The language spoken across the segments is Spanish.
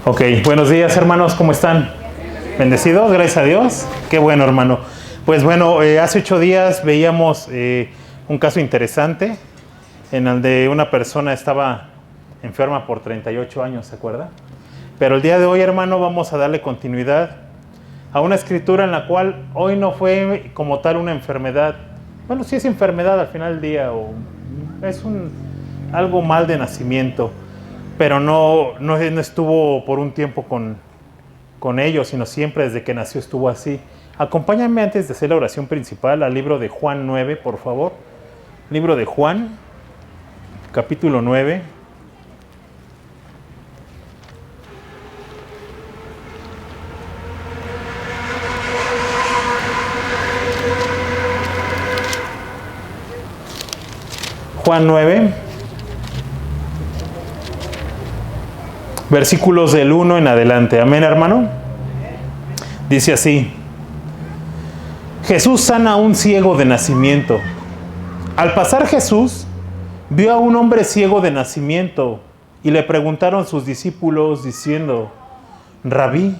Ok, buenos días hermanos, ¿cómo están? ¿Bendecidos? Gracias a Dios. Qué bueno, hermano. Pues bueno, hace 8 días veíamos un caso interesante en el de una persona estaba enferma por 38 años, ¿se acuerda? Pero el día de hoy, hermano, vamos a darle continuidad a una escritura en la cual hoy no fue como tal una enfermedad. Bueno, sí es enfermedad al final del día, o es algo mal de nacimiento, pero no estuvo por un tiempo con ellos, sino siempre desde que nació estuvo así. Acompáñame antes de hacer la oración principal al libro de Juan 9, por favor. Libro de Juan, capítulo 9. Juan 9, versículos del 1 en adelante. Amén, hermano. Dice así: Jesús sana a un ciego de nacimiento. Al pasar Jesús, vio a un hombre ciego de nacimiento y le preguntaron sus discípulos diciendo: Rabí,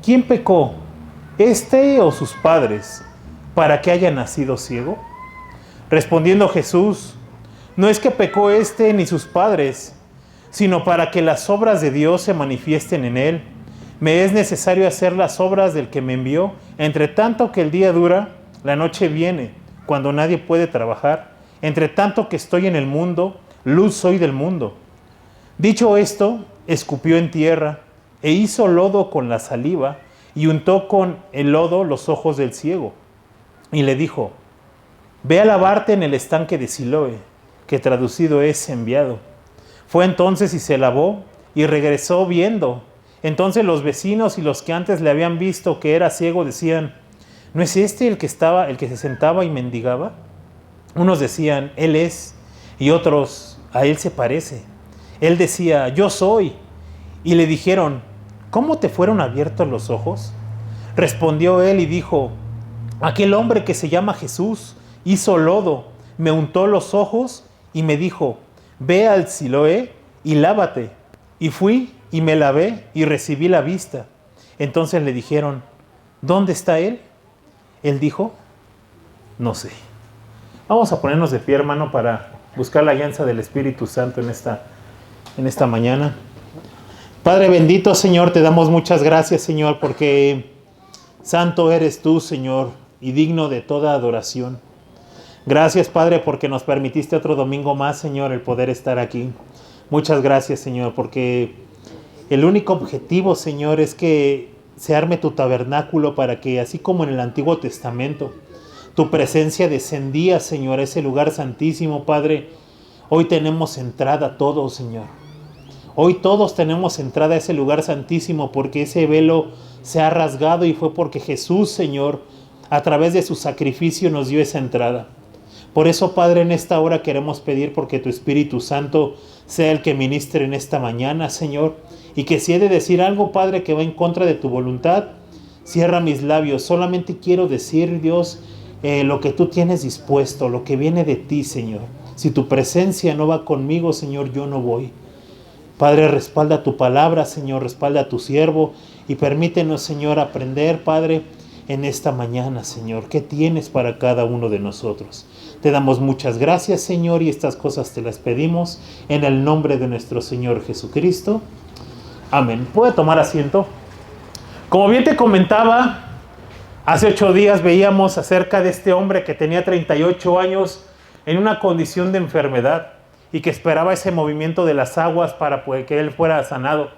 ¿quién pecó, este o sus padres, para que haya nacido ciego? Respondiendo Jesús: no es que pecó este ni sus padres, sino para que las obras de Dios se manifiesten en él. Me es necesario hacer las obras del que me envió. Entre tanto que el día dura, la noche viene, cuando nadie puede trabajar. Entre tanto que estoy en el mundo, luz soy del mundo. Dicho esto, escupió en tierra e hizo lodo con la saliva y untó con el lodo los ojos del ciego. Y le dijo: ve a lavarte en el estanque de Siloé, que traducido es enviado. Fue entonces y se lavó y regresó viendo. Entonces los vecinos y los que antes le habían visto que era ciego decían: ¿no es este el que se sentaba y mendigaba? Unos decían: él es, y otros: a él se parece. Él decía: yo soy. Y le dijeron: ¿cómo te fueron abiertos los ojos? Respondió él y dijo: aquel hombre que se llama Jesús hizo lodo, me untó los ojos y me dijo: ve al Siloé y lávate. Y fui y me lavé y recibí la vista. Entonces le dijeron: ¿dónde está él? Él dijo: no sé. Vamos a ponernos de pie, hermano, para buscar la guianza del Espíritu Santo en esta mañana. Padre bendito, Señor, te damos muchas gracias, Señor, porque santo eres tú, Señor, y digno de toda adoración. Gracias, Padre, porque nos permitiste otro domingo más, Señor, el poder estar aquí. Muchas gracias, Señor, porque el único objetivo, Señor, es que se arme tu tabernáculo para que, así como en el Antiguo Testamento, tu presencia descendía, Señor, a ese lugar santísimo, Padre. Hoy tenemos entrada todos, Señor. Hoy todos tenemos entrada a ese lugar santísimo porque ese velo se ha rasgado y fue porque Jesús, Señor, a través de su sacrificio nos dio esa entrada. Por eso, Padre, en esta hora queremos pedir porque tu Espíritu Santo sea el que ministre en esta mañana, Señor, y que si he de decir algo, Padre, que va en contra de tu voluntad, cierra mis labios. Solamente quiero decir, Dios, lo que tú tienes dispuesto, lo que viene de ti, Señor. Si tu presencia no va conmigo, Señor, yo no voy. Padre, respalda tu palabra, Señor, respalda a tu siervo y permítenos, Señor, aprender, Padre, en esta mañana, Señor, ¿qué tienes para cada uno de nosotros? Te damos muchas gracias, Señor, y estas cosas te las pedimos en el nombre de nuestro Señor Jesucristo. Amén. ¿Puede tomar asiento? Como bien te comentaba, hace 8 días veíamos acerca de este hombre que tenía 38 años en una condición de enfermedad y que esperaba ese movimiento de las aguas para que él fuera sanado.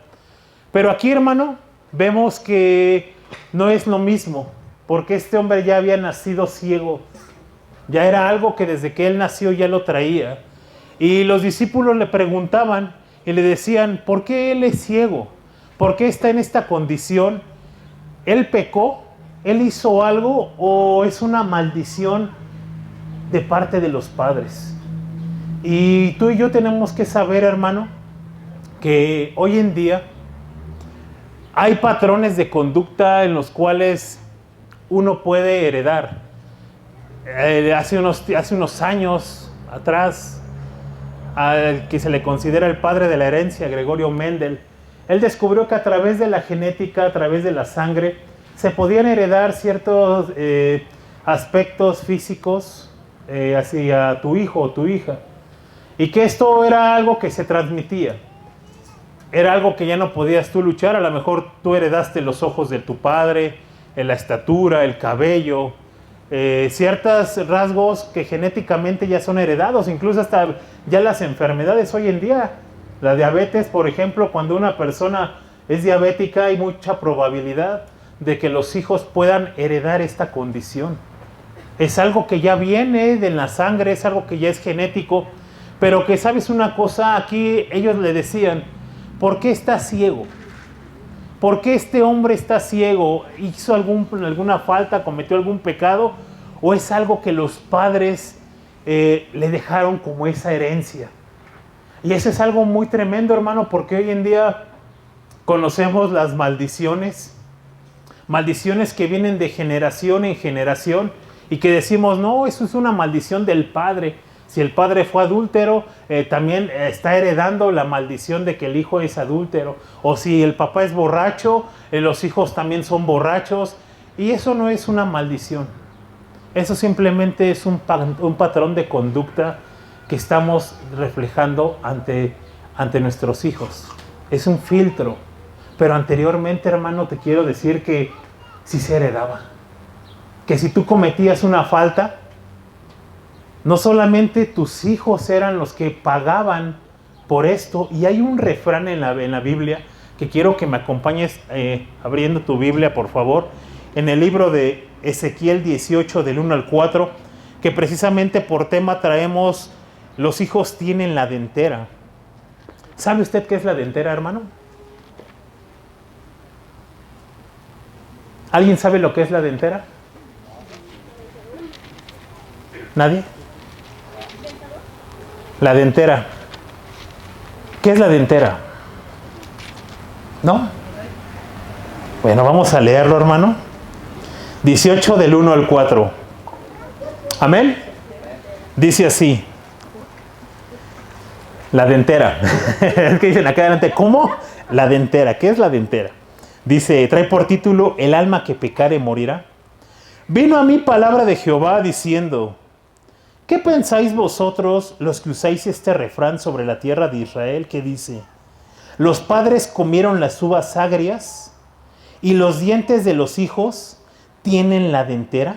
Pero aquí, hermano, vemos que no es lo mismo, porque este hombre ya había nacido ciego. Ya era algo que desde que él nació ya lo traía. Y los discípulos le preguntaban y le decían: ¿por qué él es ciego? ¿Por qué está en esta condición? ¿Él pecó? ¿Él hizo algo? ¿O es una maldición de parte de los padres? Y tú y yo tenemos que saber, hermano, que hoy en día hay patrones de conducta en los cuales uno puede heredar. Hace unos años atrás, al que se le considera el padre de la herencia, Gregorio Mendel, Él descubrió que a través de la genética, a través de la sangre, se podían heredar ciertos aspectos físicos hacia tu hijo o tu hija. Y que esto era algo que se transmitía. Era algo que ya no podías tú luchar. A lo mejor tú heredaste los ojos de tu padre, la estatura, el cabello, ciertos rasgos que genéticamente ya son heredados, incluso hasta ya las enfermedades hoy en día. La diabetes, por ejemplo, cuando una persona es diabética hay mucha probabilidad de que los hijos puedan heredar esta condición. Es algo que ya viene de la sangre, es algo que ya es genético, pero que sabes una cosa, aquí ellos le decían, ¿por qué está ciego? ¿Por qué este hombre está ciego? ¿Hizo alguna falta? ¿Cometió algún pecado? ¿O es algo que los padres le dejaron como esa herencia? Y eso es algo muy tremendo, hermano, porque hoy en día conocemos las maldiciones. Maldiciones que vienen de generación en generación y que decimos, no, eso es una maldición del padre. Si el padre fue adúltero, también está heredando la maldición de que el hijo es adúltero. O si el papá es borracho, los hijos también son borrachos. Y eso no es una maldición. Eso simplemente es un patrón de conducta que estamos reflejando ante nuestros hijos. Es un filtro. Pero anteriormente, hermano, te quiero decir que sí se heredaba. Que si tú cometías una falta, no solamente tus hijos eran los que pagaban por esto. Y hay un refrán en la Biblia que quiero que me acompañes abriendo tu Biblia, por favor. En el libro de Ezequiel 18, del 1 al 4, que precisamente por tema traemos, los hijos tienen la dentera. ¿Sabe usted qué es la dentera, hermano? ¿Alguien sabe lo que es la dentera? ¿Nadie? La dentera. ¿Qué es la dentera? ¿No? Bueno, vamos a leerlo, hermano. 18 del 1 al 4. ¿Amén? Dice así. La dentera. Es que dicen acá adelante, ¿cómo? La dentera. ¿Qué es la dentera? Dice, trae por título, el alma que pecare morirá. Vino a mí palabra de Jehová diciendo, ¿qué pensáis vosotros los que usáis este refrán sobre la tierra de Israel que dice, los padres comieron las uvas agrias y los dientes de los hijos tienen la dentera?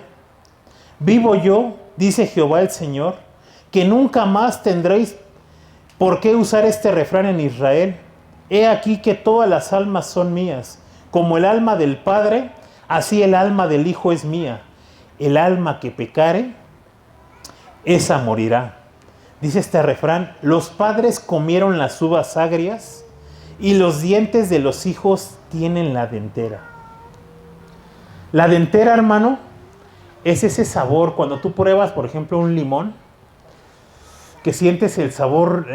Vivo yo, dice Jehová el Señor, que nunca más tendréis por qué usar este refrán en Israel. He aquí que todas las almas son mías. Como el alma del Padre, así el alma del Hijo es mía. El alma que pecare, esa morirá. Dice este refrán, los padres comieron las uvas agrias y los dientes de los hijos tienen la dentera. La dentera, hermano, es ese sabor. Cuando tú pruebas, por ejemplo, un limón, que sientes el sabor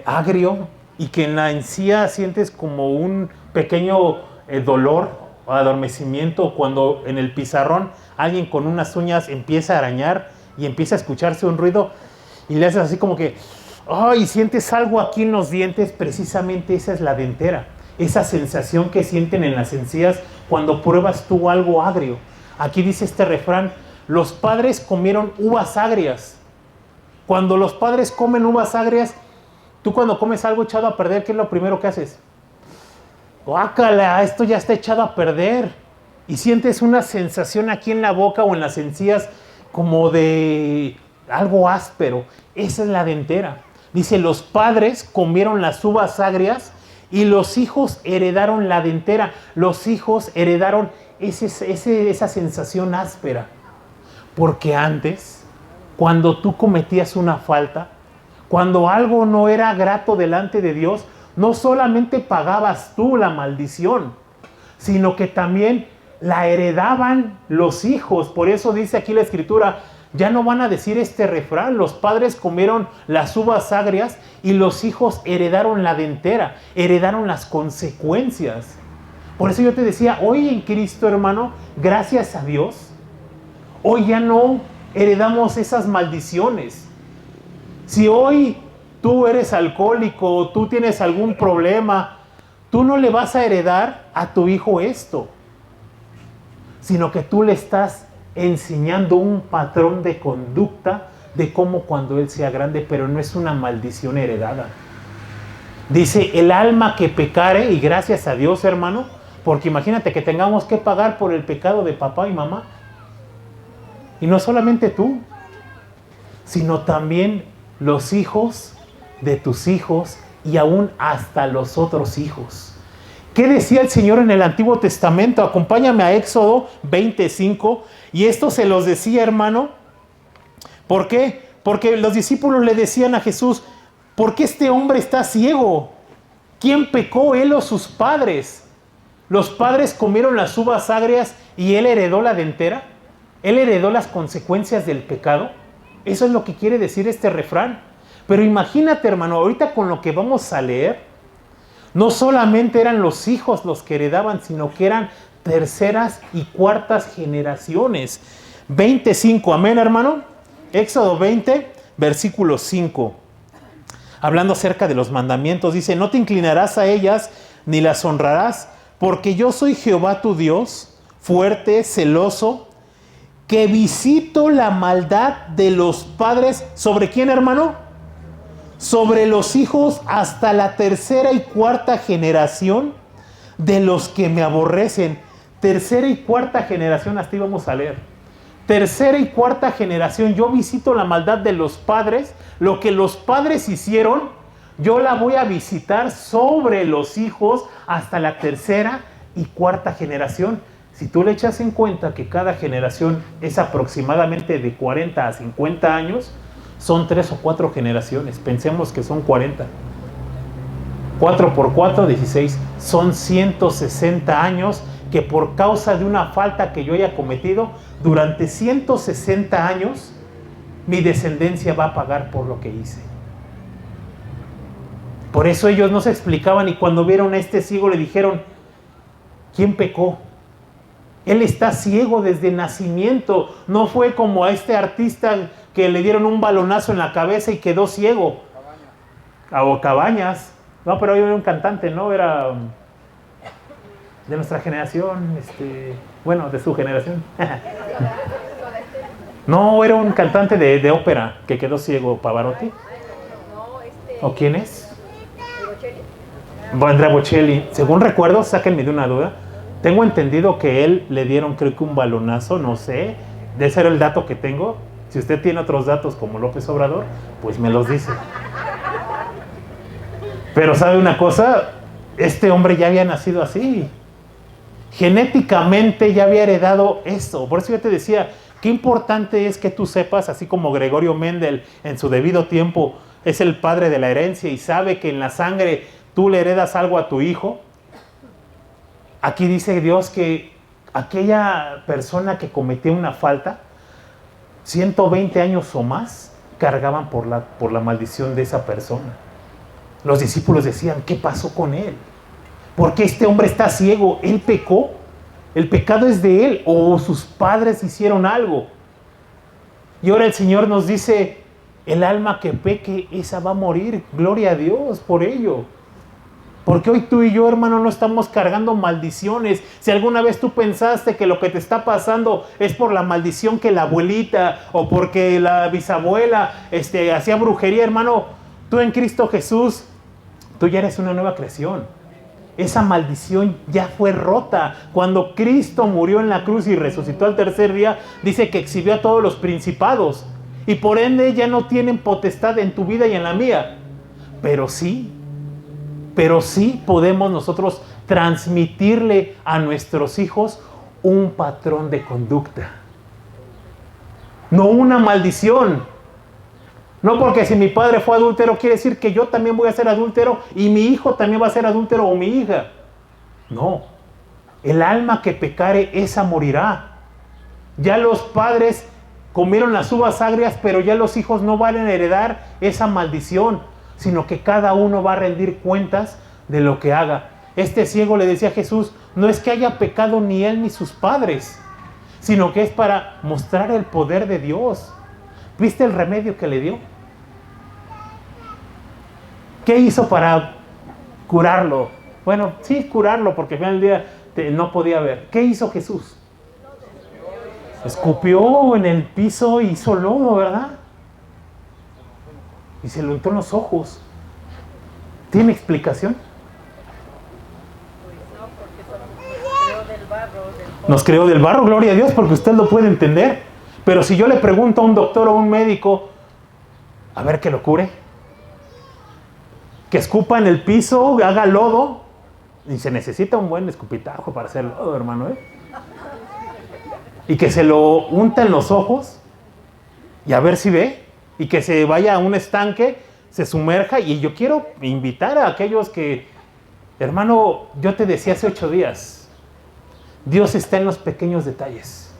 agrio y que en la encía sientes como un pequeño dolor o adormecimiento, cuando en el pizarrón alguien con unas uñas empieza a arañar y empieza a escucharse un ruido y le haces así como que ¡ay! Sientes algo aquí en los dientes. Precisamente esa es la dentera, esa sensación que sienten en las encías cuando pruebas tú algo agrio. Aquí dice este refrán, los padres comieron uvas agrias. Cuando los padres comen uvas agrias, tú cuando comes algo echado a perder, ¿qué es lo primero que haces? ¡Guácala! Esto ya está echado a perder. Y sientes una sensación aquí en la boca o en las encías como de algo áspero. Esa es la dentera. Dice, los padres comieron las uvas agrias y los hijos heredaron la dentera. Los hijos heredaron esa sensación áspera. Porque antes, cuando tú cometías una falta, cuando algo no era grato delante de Dios, no solamente pagabas tú la maldición, sino que también la heredaban los hijos. Por eso dice aquí la Escritura, ya no van a decir este refrán, los padres comieron las uvas agrias y los hijos heredaron la dentera, heredaron las consecuencias. Por eso yo te decía, hoy en Cristo, hermano, gracias a Dios, hoy ya no heredamos esas maldiciones. Si hoy tú eres alcohólico, tú tienes algún problema, tú no le vas a heredar a tu hijo esto, sino que tú le estás enseñando un patrón de conducta de cómo cuando él sea grande, pero no es una maldición heredada. Dice, el alma que pecare, y gracias a Dios, hermano, porque imagínate que tengamos que pagar por el pecado de papá y mamá. Y no solamente tú, sino también los hijos de tus hijos y aún hasta los otros hijos. ¿Qué decía el Señor en el Antiguo Testamento? Acompáñame a Éxodo 25. Y esto se los decía, hermano. ¿Por qué? Porque los discípulos le decían a Jesús, ¿por qué este hombre está ciego? ¿Quién pecó, él o sus padres? ¿Los padres comieron las uvas agrias y él heredó la dentera? ¿Él heredó las consecuencias del pecado? Eso es lo que quiere decir este refrán. Pero imagínate, hermano, ahorita con lo que vamos a leer, no solamente eran los hijos los que heredaban, sino que eran terceras y cuartas generaciones. 25, amén, hermano. Éxodo 20, versículo 5. Hablando acerca de los mandamientos, dice, no te inclinarás a ellas ni las honrarás, porque yo soy Jehová tu Dios, fuerte, celoso, que visito la maldad de los padres. ¿Sobre quién, hermano? Sobre los hijos hasta la tercera y cuarta generación de los que me aborrecen. Tercera y cuarta generación, hasta ahí vamos a leer. Tercera y cuarta generación, yo visito la maldad de los padres. Lo que los padres hicieron, yo la voy a visitar sobre los hijos hasta la tercera y cuarta generación. Si tú le echas en cuenta que cada generación es aproximadamente de 40 a 50 años, son 3 o 4 generaciones. Pensemos que son 40. 4 por 4, 16. Son 160 años que por causa de una falta que yo haya cometido, durante 160 años, mi descendencia va a pagar por lo que hice. Por eso ellos no se explicaban, y cuando vieron a este ciego le dijeron, ¿quién pecó? Él está ciego desde nacimiento. No fue como a este artista que le dieron un balonazo en la cabeza y quedó ciego. O Cabañas. No, pero yo era un cantante, ¿no? Era de nuestra generación, bueno, de su generación. No, era un cantante de ópera que quedó ciego, Pavarotti. ¿O quién es? Andrea Bocelli. Según recuerdo, sáquenme de una duda, tengo entendido que él le dieron, creo que un balonazo, no sé. De ese era el dato que tengo. Si usted tiene otros datos como López Obrador, pues me los dice. Pero ¿sabe una cosa? Este hombre ya había nacido así. Genéticamente ya había heredado esto. Por eso yo te decía, qué importante es que tú sepas, así como Gregorio Mendel en su debido tiempo es el padre de la herencia y sabe que en la sangre tú le heredas algo a tu hijo. Aquí dice Dios que aquella persona que cometió una falta, 120 años o más, cargaban por la maldición de esa persona. Los discípulos decían, ¿qué pasó con él? ¿Por qué este hombre está ciego? ¿Él pecó? ¿El pecado es de él o sus padres hicieron algo? Y ahora el Señor nos dice, el alma que peque, esa va a morir. Gloria a Dios por ello. Porque hoy tú y yo, hermano, no estamos cargando maldiciones. Si alguna vez tú pensaste que lo que te está pasando es por la maldición que la abuelita o porque la bisabuela hacía brujería, hermano, tú en Cristo Jesús, tú ya eres una nueva creación. Esa maldición ya fue rota. Cuando Cristo murió en la cruz y resucitó al tercer día, dice que exhibió a todos los principados. Y por ende ya no tienen potestad en tu vida y en la mía. Pero sí podemos nosotros transmitirle a nuestros hijos un patrón de conducta. No una maldición. No porque si mi padre fue adúltero quiere decir que yo también voy a ser adúltero y mi hijo también va a ser adúltero o mi hija. No. El alma que pecare, esa morirá. Ya los padres comieron las uvas agrias, pero ya los hijos no van a heredar esa maldición, sino que cada uno va a rendir cuentas de lo que haga. Este ciego le decía a Jesús, no es que haya pecado ni él ni sus padres, sino que es para mostrar el poder de Dios. ¿Viste el remedio que le dio? ¿Qué hizo para curarlo? Bueno, sí, curarlo, porque al final del día no podía ver. ¿Qué hizo Jesús? Escupió en el piso y hizo lodo, ¿verdad? Y se lo untó en los ojos. ¿Tiene explicación? Nos creó del barro, gloria a Dios, porque usted lo puede entender. Pero si yo le pregunto a un doctor o a un médico, a ver que lo cure, que escupa en el piso, haga lodo, y se necesita un buen escupitajo para hacer lodo, hermano, y que se lo unta en los ojos, y a ver si ve, y que se vaya a un estanque, se sumerja. Y yo quiero invitar a aquellos que, hermano, yo te decía hace 8 días, Dios está en los pequeños detalles.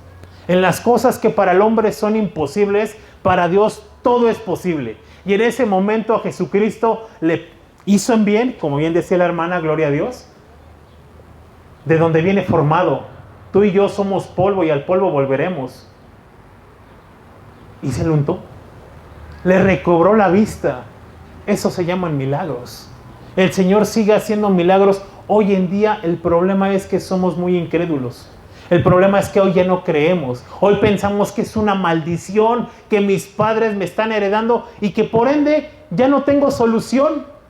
En las cosas que para el hombre son imposibles, para Dios todo es posible. Y en ese momento a Jesucristo le hizo en bien, como bien decía la hermana, gloria a Dios, de donde viene formado. Tú y yo somos polvo y al polvo volveremos. Y se lo untó. Le recobró la vista. Eso se llaman milagros. El Señor sigue haciendo milagros. Hoy en día el problema es que somos muy incrédulos. El problema es que hoy ya no creemos. Hoy pensamos que es una maldición, que mis padres me están heredando y que por ende ya no tengo solución.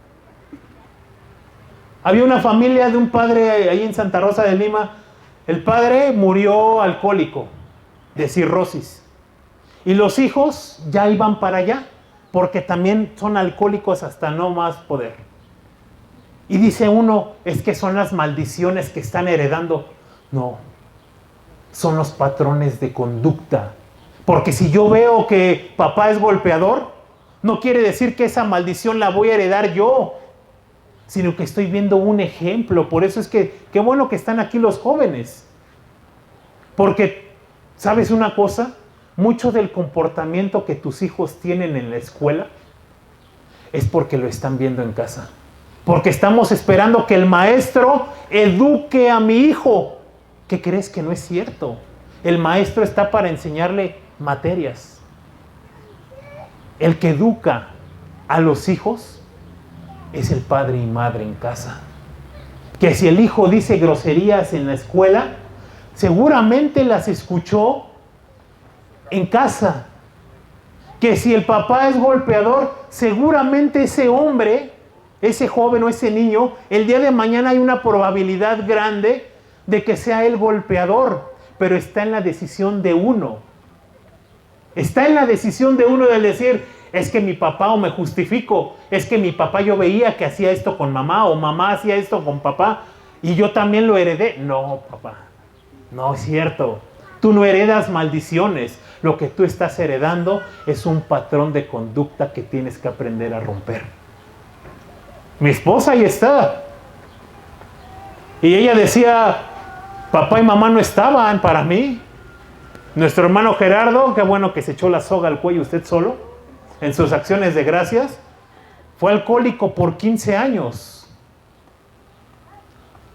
Había una familia de un padre ahí en Santa Rosa de Lima. El padre murió alcohólico, de cirrosis. Y los hijos ya iban para allá, porque también son alcohólicos hasta no más poder. Y dice uno, es que son las maldiciones que están heredando. No, son los patrones de conducta. Porque si yo veo que papá es golpeador, no quiere decir que esa maldición la voy a heredar yo, sino que estoy viendo un ejemplo. Por eso es que, qué bueno que están aquí los jóvenes. Porque, ¿sabes una cosa? Mucho del comportamiento que tus hijos tienen en la escuela es porque lo están viendo en casa. Porque estamos esperando que el maestro eduque a mi hijo. ¿Qué crees que no es cierto? El maestro está para enseñarle materias. El que educa a los hijos es el padre y madre en casa. Que si el hijo dice groserías en la escuela, seguramente las escuchó en casa. Que si el papá es golpeador, seguramente ese hombre, ese joven o ese niño, el día de mañana hay una probabilidad grande de que sea el golpeador, pero está en la decisión de uno. Está en la decisión de uno de decir, es que mi papá, o me justifico, es que mi papá yo veía que hacía esto con mamá, o mamá hacía esto con papá, y yo también lo heredé. No, papá, no es cierto. Tú no heredas maldiciones. Lo que tú estás heredando es un patrón de conducta que tienes que aprender a romper. Mi esposa ahí está. Y ella decía, papá y mamá no estaban para mí. Nuestro hermano Gerardo, qué bueno que se echó la soga al cuello usted solo, en sus acciones de gracias, fue alcohólico por 15 años.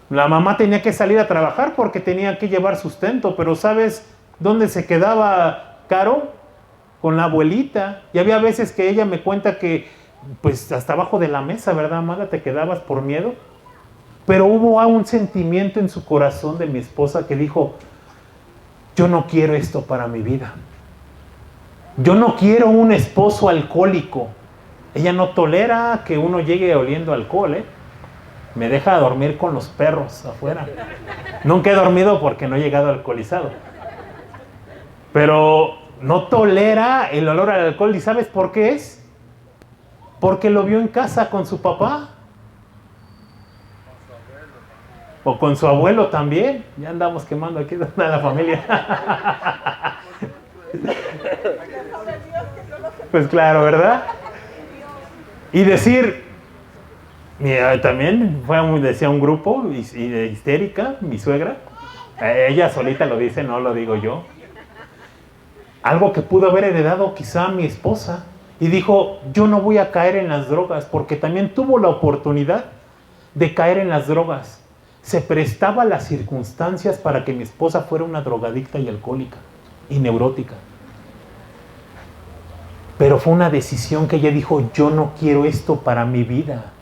La mamá tenía que salir a trabajar porque tenía que llevar sustento, pero ¿sabes dónde se quedaba Caro? Con la abuelita. Y había veces que ella me cuenta que pues hasta abajo de la mesa, ¿verdad, amada? Te quedabas por miedo. Pero hubo un sentimiento en su corazón de mi esposa que dijo, yo no quiero esto para mi vida. Yo no quiero un esposo alcohólico. Ella no tolera que uno llegue oliendo alcohol, Me deja dormir con los perros afuera. Nunca he dormido porque no he llegado alcoholizado. Pero no tolera el olor al alcohol. ¿Y sabes por qué es? Porque lo vio en casa con su papá. O con su abuelo también. Ya andamos quemando aquí a la familia. Pues claro, ¿verdad? Y decir, mira, también decía un grupo histérica, mi suegra. Ella solita lo dice, no lo digo yo. Algo que pudo haber heredado quizá mi esposa. Y dijo, yo no voy a caer en las drogas, porque también tuvo la oportunidad de caer en las drogas. Se prestaba las circunstancias para que mi esposa fuera una drogadicta y alcohólica y neurótica. Pero fue una decisión que ella dijo, yo no quiero esto para mi vida.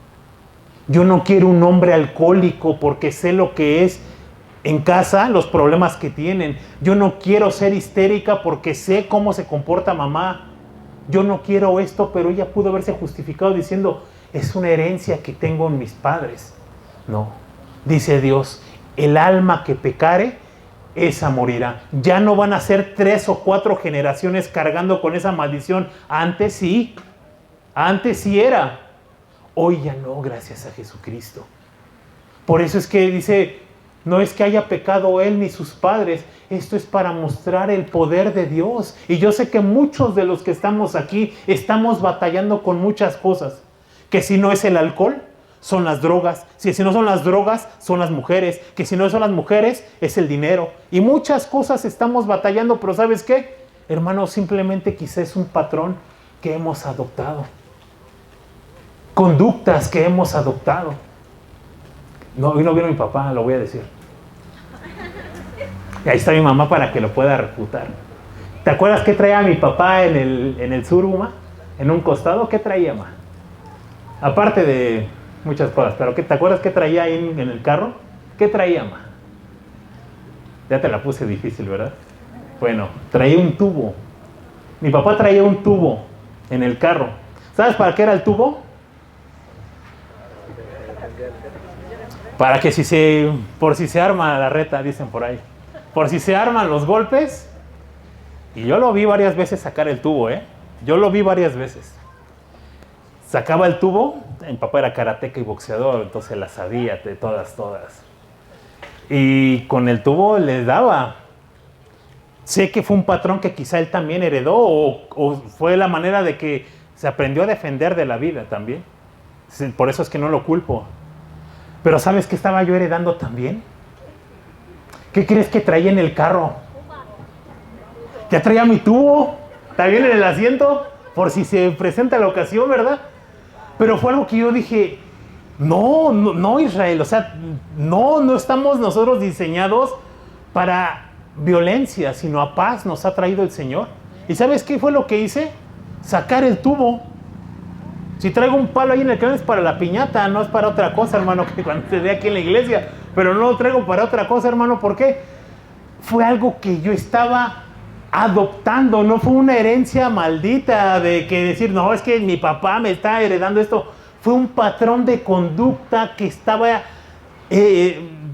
Yo no quiero un hombre alcohólico porque sé lo que es en casa, los problemas que tienen. Yo no quiero ser histérica porque sé cómo se comporta mamá. Yo no quiero esto, pero ella pudo haberse justificado diciendo, es una herencia que tengo en mis padres. No, dice Dios, el alma que pecare, esa morirá. Ya no van a ser 3 o 4 generaciones cargando con esa maldición. Antes sí era. Hoy ya no, gracias a Jesucristo. Por eso es que dice, no es que haya pecado él ni sus padres, esto es para mostrar el poder de Dios. Y yo sé que muchos de los que estamos aquí estamos batallando con muchas cosas. Que si no es el alcohol, son las drogas. Si no son las drogas, son las mujeres. Que si no son las mujeres, es el dinero. Y muchas cosas estamos batallando, pero ¿sabes qué? Hermano, simplemente quizás es un patrón que hemos adoptado. Conductas que hemos adoptado. No, hoy no vino mi papá, lo voy a decir. Y ahí está mi mamá para que lo pueda refutar. ¿Te acuerdas qué traía mi papá en el Suruma? En un costado, ¿qué traía, ma? Aparte de muchas cosas, pero ¿te acuerdas qué traía ahí en el carro? ¿Qué traía, ma? Ya te la puse difícil, ¿verdad? Bueno, traía un tubo. Mi papá traía un tubo en el carro. ¿Sabes para qué era el tubo? Para que por si se arma la reta, dicen por ahí. Por si se arman los golpes. Y yo lo vi varias veces sacar el tubo, ¿eh? Yo lo vi varias veces. Sacaba el tubo. Mi papá era karateca y boxeador, entonces la sabía de todas. Y con el tubo le daba. Sé que fue un patrón que quizá él también heredó o fue la manera de que se aprendió a defender de la vida también. Por eso es que no lo culpo. Pero ¿sabes qué estaba yo heredando también? ¿Qué crees que traía en el carro? Ya traía mi tubo, también en el asiento, por si se presenta la ocasión, ¿verdad? Pero fue algo que yo dije, no Israel, o sea, no estamos nosotros diseñados para violencia, sino a paz nos ha traído el Señor. ¿Y sabes qué fue lo que hice? Sacar el tubo. Si traigo un palo ahí en el cráneo es para la piñata, no es para otra cosa, hermano, que cuando te dé aquí en la iglesia. Pero no lo traigo para otra cosa, hermano, ¿por qué? Fue algo que yo estaba adoptando, no fue una herencia maldita de que decir, no, es que mi papá me está heredando esto. Fue un patrón de conducta que estaba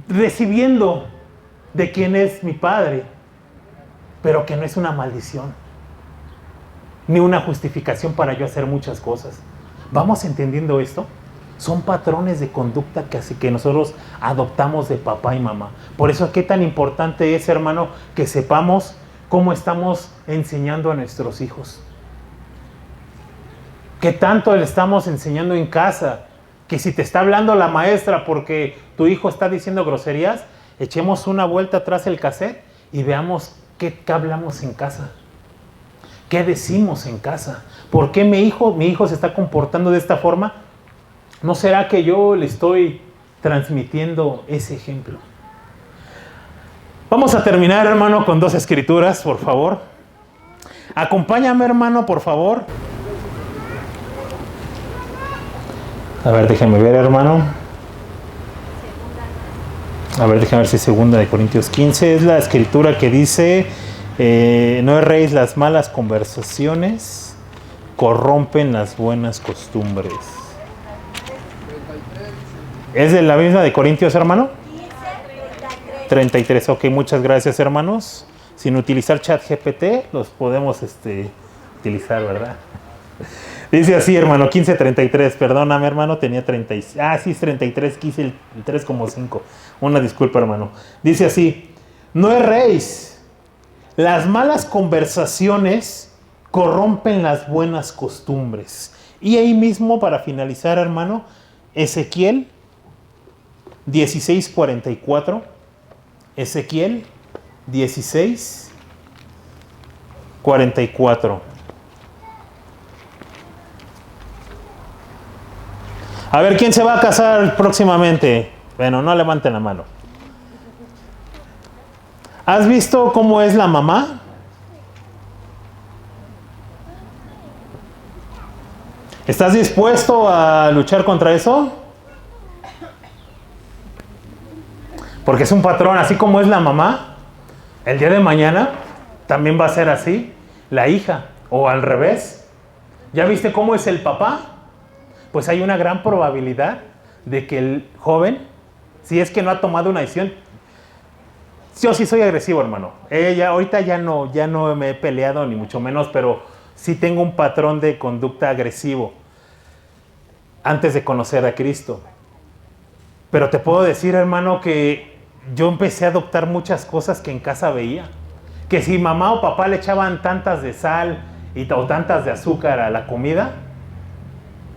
recibiendo de quien es mi padre, pero que no es una maldición, ni una justificación para yo hacer muchas cosas. ¿Vamos entendiendo esto? Son patrones de conducta que nosotros adoptamos de papá y mamá. Por eso, ¿qué tan importante es, hermano, que sepamos cómo estamos enseñando a nuestros hijos? ¿Qué tanto le estamos enseñando en casa? Que si te está hablando la maestra porque tu hijo está diciendo groserías, echemos una vuelta atrás el cassette y veamos qué hablamos en casa. ¿Qué decimos en casa? ¿Por qué mi hijo se está comportando de esta forma? ¿No será que yo le estoy transmitiendo ese ejemplo? Vamos a terminar, hermano, con 2 escrituras, por favor. Acompáñame, hermano, por favor. A ver, déjame ver, hermano. A ver, déjame ver si es 2 Corintios 15. Es la escritura que dice... no erréis, las malas conversaciones corrompen las buenas costumbres. ¿Es de la misma de Corintios, hermano? 33. Ok, muchas gracias, hermanos. Sin utilizar ChatGPT, los podemos utilizar, ¿verdad? Dice así, hermano, 15:33. Perdóname, hermano, tenía 30. Sí, es 33, quise el 3 como 5. Una disculpa, hermano. Dice así: no erréis. Las malas conversaciones corrompen las buenas costumbres. Y ahí mismo, para finalizar, hermano, Ezequiel 16:44. Ezequiel 16:44. A ver, ¿quién se va a casar próximamente? Bueno, no levanten la mano. ¿Has visto cómo es la mamá? ¿Estás dispuesto a luchar contra eso? Porque es un patrón, así como es la mamá, el día de mañana también va a ser así la hija, o al revés. ¿Ya viste cómo es el papá? Pues hay una gran probabilidad de que el joven, si es que no ha tomado una decisión. Yo sí soy agresivo, hermano. Ahorita ya no me he peleado, ni mucho menos, pero sí tengo un patrón de conducta agresivo antes de conocer a Cristo. Pero te puedo decir, hermano, que yo empecé a adoptar muchas cosas que en casa veía. Que si mamá o papá le echaban tantas de sal o tantas de azúcar a la comida,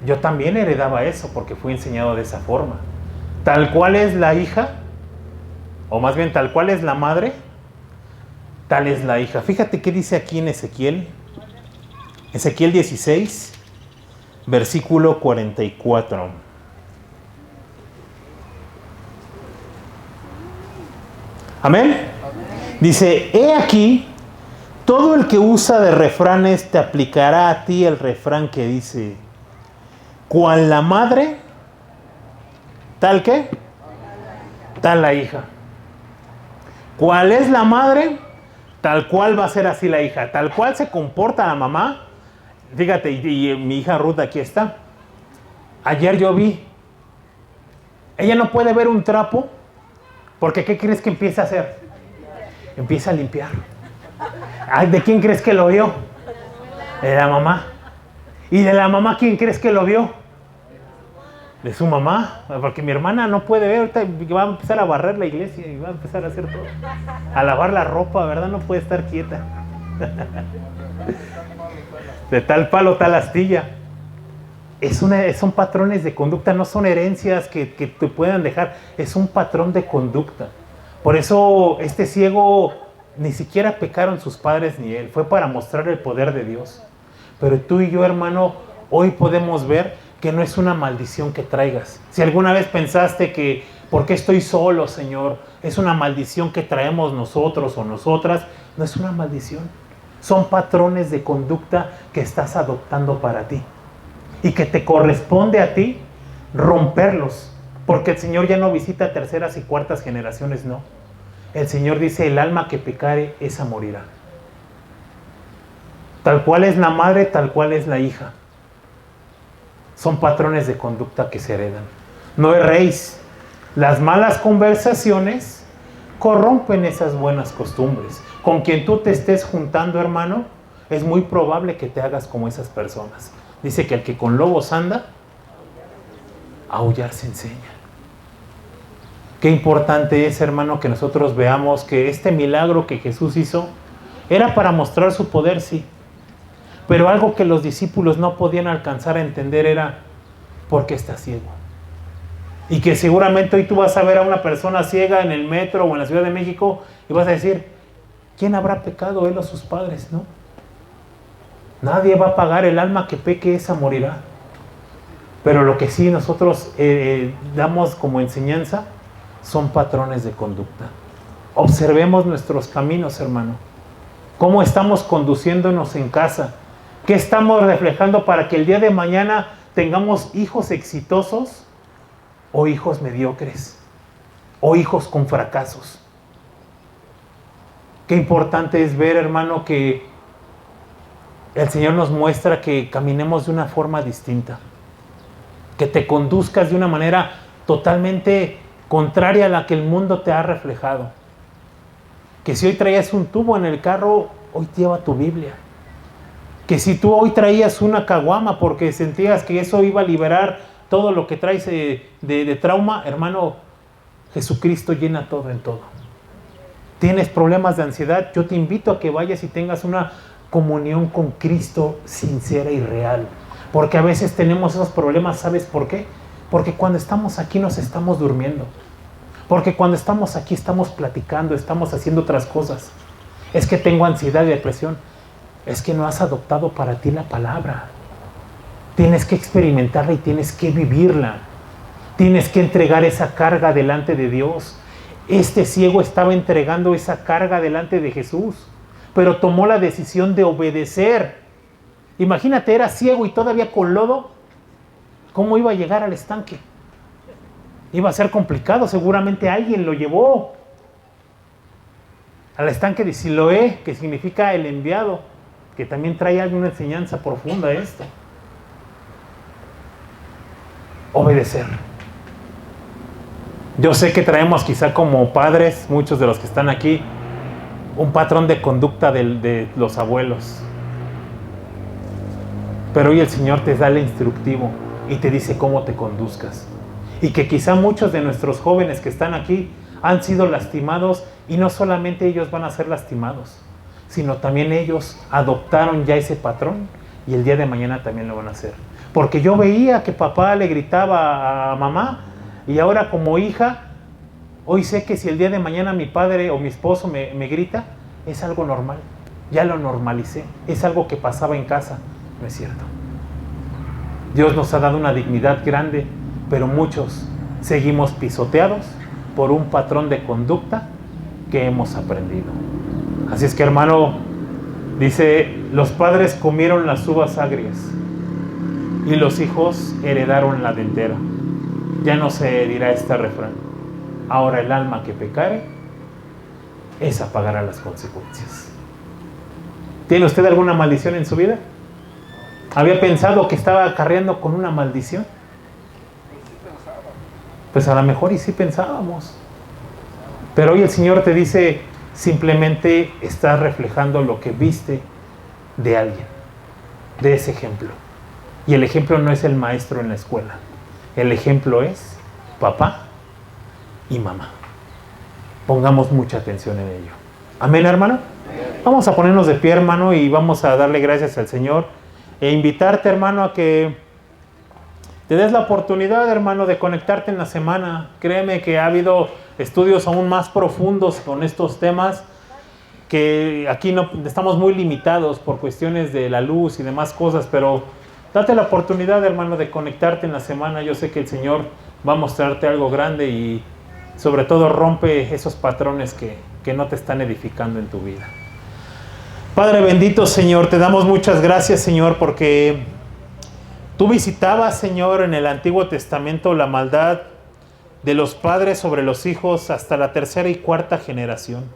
yo también heredaba eso porque fui enseñado de esa forma. Tal cual es la hija, o más bien tal cual es la madre, tal es la hija. Fíjate qué dice aquí en Ezequiel 16, versículo 44. Amén. Dice, he aquí, todo el que usa de refranes te aplicará a ti el refrán que dice, cual la madre, tal que, tal la hija. ¿Cuál es la madre? Tal cual va a ser así la hija. Tal cual se comporta la mamá. Fíjate, y mi hija Ruth aquí está. Ayer yo vi. Ella no puede ver un trapo. Porque ¿qué crees que empieza a hacer? Empieza a limpiar. Ay, ¿de quién crees que lo vio? De la mamá. ¿Y de la mamá quién crees que lo vio? De su mamá. Porque mi hermana no puede ver. Ahorita va a empezar a barrer la iglesia y va a empezar a hacer todo. A lavar la ropa, ¿verdad? No puede estar quieta. De tal palo, tal astilla. Son patrones de conducta, no son herencias que te puedan dejar. Es un patrón de conducta. Por eso este ciego ni siquiera pecaron sus padres ni él. Fue para mostrar el poder de Dios. Pero tú y yo, hermano, hoy podemos ver que no es una maldición que traigas. Si alguna vez pensaste que, ¿por qué estoy solo, Señor? Es una maldición que traemos nosotros o nosotras. No es una maldición. Son patrones de conducta que estás adoptando para ti. Y que te corresponde a ti romperlos. Porque el Señor ya no visita terceras y cuartas generaciones, no. El Señor dice, el alma que pecare, esa morirá. Tal cual es la madre, tal cual es la hija. Son patrones de conducta que se heredan. No erréis. Las malas conversaciones corrompen esas buenas costumbres. Con quien tú te estés juntando, hermano, es muy probable que te hagas como esas personas. Dice que el que con lobos anda, a aullar se enseña. Qué importante es, hermano, que nosotros veamos que este milagro que Jesús hizo era para mostrar su poder, sí. Pero algo que los discípulos no podían alcanzar a entender era ¿por qué está ciego? Y que seguramente hoy tú vas a ver a una persona ciega en el metro o en la Ciudad de México y vas a decir, ¿quién habrá pecado, él o sus padres? ¿No? Nadie va a pagar, el alma que peque, esa morirá. Pero lo que sí nosotros damos como enseñanza son patrones de conducta. Observemos nuestros caminos, hermano. ¿Cómo estamos conduciéndonos en casa? ¿Qué estamos reflejando para que el día de mañana tengamos hijos exitosos o hijos mediocres? O hijos con fracasos. Qué importante es ver, hermano, que el Señor nos muestra que caminemos de una forma distinta. Que te conduzcas de una manera totalmente contraria a la que el mundo te ha reflejado. Que si hoy traías un tubo en el carro, hoy lleva tu Biblia. Que si tú hoy traías una caguama porque sentías que eso iba a liberar todo lo que traes de trauma, hermano, Jesucristo llena todo en todo. ¿Tienes problemas de ansiedad? Yo te invito a que vayas y tengas una comunión con Cristo sincera y real. Porque a veces tenemos esos problemas, ¿sabes por qué? Porque cuando estamos aquí nos estamos durmiendo. Porque cuando estamos aquí estamos platicando, estamos haciendo otras cosas. Es que tengo ansiedad y depresión. Es que no has adoptado para ti la palabra. Tienes que experimentarla y tienes que vivirla. Tienes que entregar esa carga delante de Dios. Este ciego estaba entregando esa carga delante de Jesús, pero tomó la decisión de obedecer. Imagínate, era ciego y todavía con lodo. ¿Cómo iba a llegar al estanque? Iba a ser complicado, seguramente alguien lo llevó al estanque de Siloé, que significa el enviado, que también trae alguna enseñanza profunda esto. Obedecer. Yo sé que traemos quizá como padres, muchos de los que están aquí, un patrón de conducta de los abuelos. Pero hoy el Señor te da el instructivo y te dice cómo te conduzcas. Y que quizá muchos de nuestros jóvenes que están aquí han sido lastimados, y no solamente ellos van a ser lastimados, sino también ellos adoptaron ya ese patrón y el día de mañana también lo van a hacer. Porque yo veía que papá le gritaba a mamá, y ahora como hija, hoy sé que si el día de mañana mi padre o mi esposo me grita, es algo normal. Ya lo normalicé, es algo que pasaba en casa. No es cierto. Dios nos ha dado una dignidad grande, pero muchos seguimos pisoteados por un patrón de conducta que hemos aprendido. Así es que, hermano, dice, los padres comieron las uvas agrias y los hijos heredaron la dentera. Ya no se dirá este refrán: ahora el alma que pecare, esa pagará las consecuencias. ¿Tiene usted alguna maldición en su vida? ¿Había pensado que estaba acarreando con una maldición? Pues a lo mejor y sí pensábamos. Pero hoy el Señor te dice, simplemente estás reflejando lo que viste de alguien, de ese ejemplo. Y el ejemplo no es el maestro en la escuela. El ejemplo es papá y mamá. Pongamos mucha atención en ello. Amén, hermano. Vamos a ponernos de pie, hermano, y vamos a darle gracias al Señor e invitarte, hermano, a que te des la oportunidad, hermano, de conectarte en la semana. Créeme que ha habido estudios aún más profundos con estos temas, que aquí no estamos muy limitados por cuestiones de la luz y demás cosas, pero date la oportunidad, hermano, de conectarte en la semana. Yo sé que el Señor va a mostrarte algo grande y sobre todo rompe esos patrones que no te están edificando en tu vida. Padre bendito, Señor, te damos muchas gracias, Señor, porque tú visitabas, Señor, en el Antiguo Testamento la maldad de los padres sobre los hijos hasta la tercera y cuarta generación.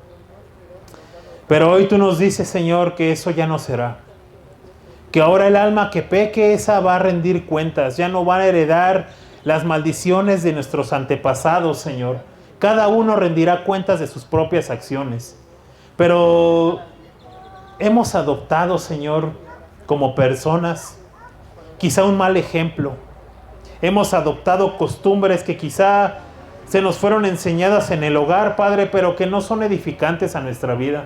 Pero hoy tú nos dices, Señor, que eso ya no será. Que ahora el alma que peque, esa va a rendir cuentas, ya no va a heredar las maldiciones de nuestros antepasados, Señor. Cada uno rendirá cuentas de sus propias acciones. Pero hemos adoptado, Señor, como personas, quizá un mal ejemplo. Hemos adoptado costumbres que quizá se nos fueron enseñadas en el hogar, Padre, pero que no son edificantes a nuestra vida.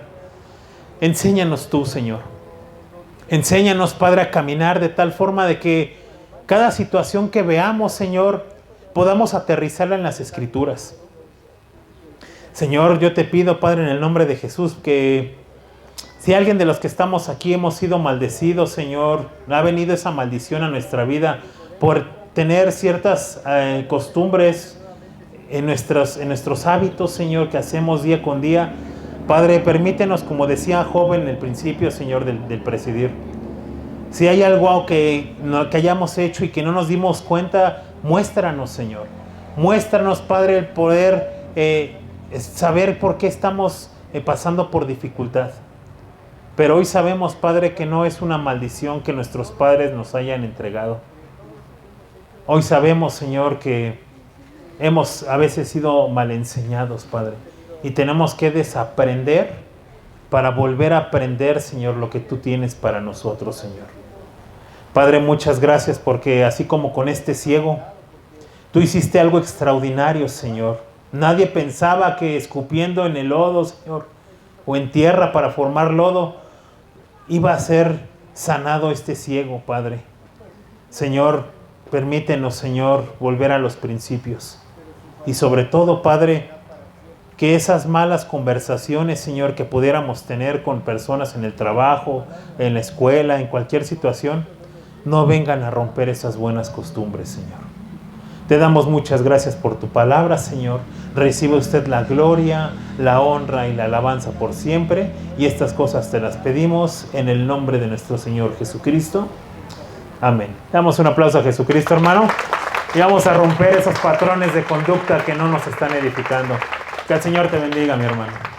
Enséñanos tú, Señor. Enséñanos, Padre, a caminar de tal forma de que cada situación que veamos, Señor, podamos aterrizarla en las Escrituras. Señor, yo te pido, Padre, en el nombre de Jesús, que si alguien de los que estamos aquí hemos sido maldecidos, Señor, ha venido esa maldición a nuestra vida por tener ciertas costumbres en nuestros hábitos, Señor, que hacemos día con día. Padre, permítenos, como decía Job en el principio, Señor, del presidir. Si hay algo que hayamos hecho y que no nos dimos cuenta, muéstranos, Señor. Muéstranos, Padre, el poder saber por qué estamos pasando por dificultad. Pero hoy sabemos, Padre, que no es una maldición que nuestros padres nos hayan entregado. Hoy sabemos, Señor, que hemos a veces sido mal enseñados, Padre. Y tenemos que desaprender para volver a aprender, Señor, lo que tú tienes para nosotros, Señor. Padre, muchas gracias porque así como con este ciego, tú hiciste algo extraordinario, Señor. Nadie pensaba que escupiendo en el lodo, Señor, o en tierra para formar lodo, iba a ser sanado este ciego, Padre. Señor, permítenos, Señor, volver a los principios. Y sobre todo, Padre, que esas malas conversaciones, Señor, que pudiéramos tener con personas en el trabajo, en la escuela, en cualquier situación, no vengan a romper esas buenas costumbres, Señor. Te damos muchas gracias por tu palabra, Señor. Recibe usted la gloria, la honra y la alabanza por siempre. Y estas cosas te las pedimos en el nombre de nuestro Señor Jesucristo. Amén. Damos un aplauso a Jesucristo, hermano. y vamos a romper esos patrones de conducta que no nos están edificando. Que el Señor te bendiga, mi hermano.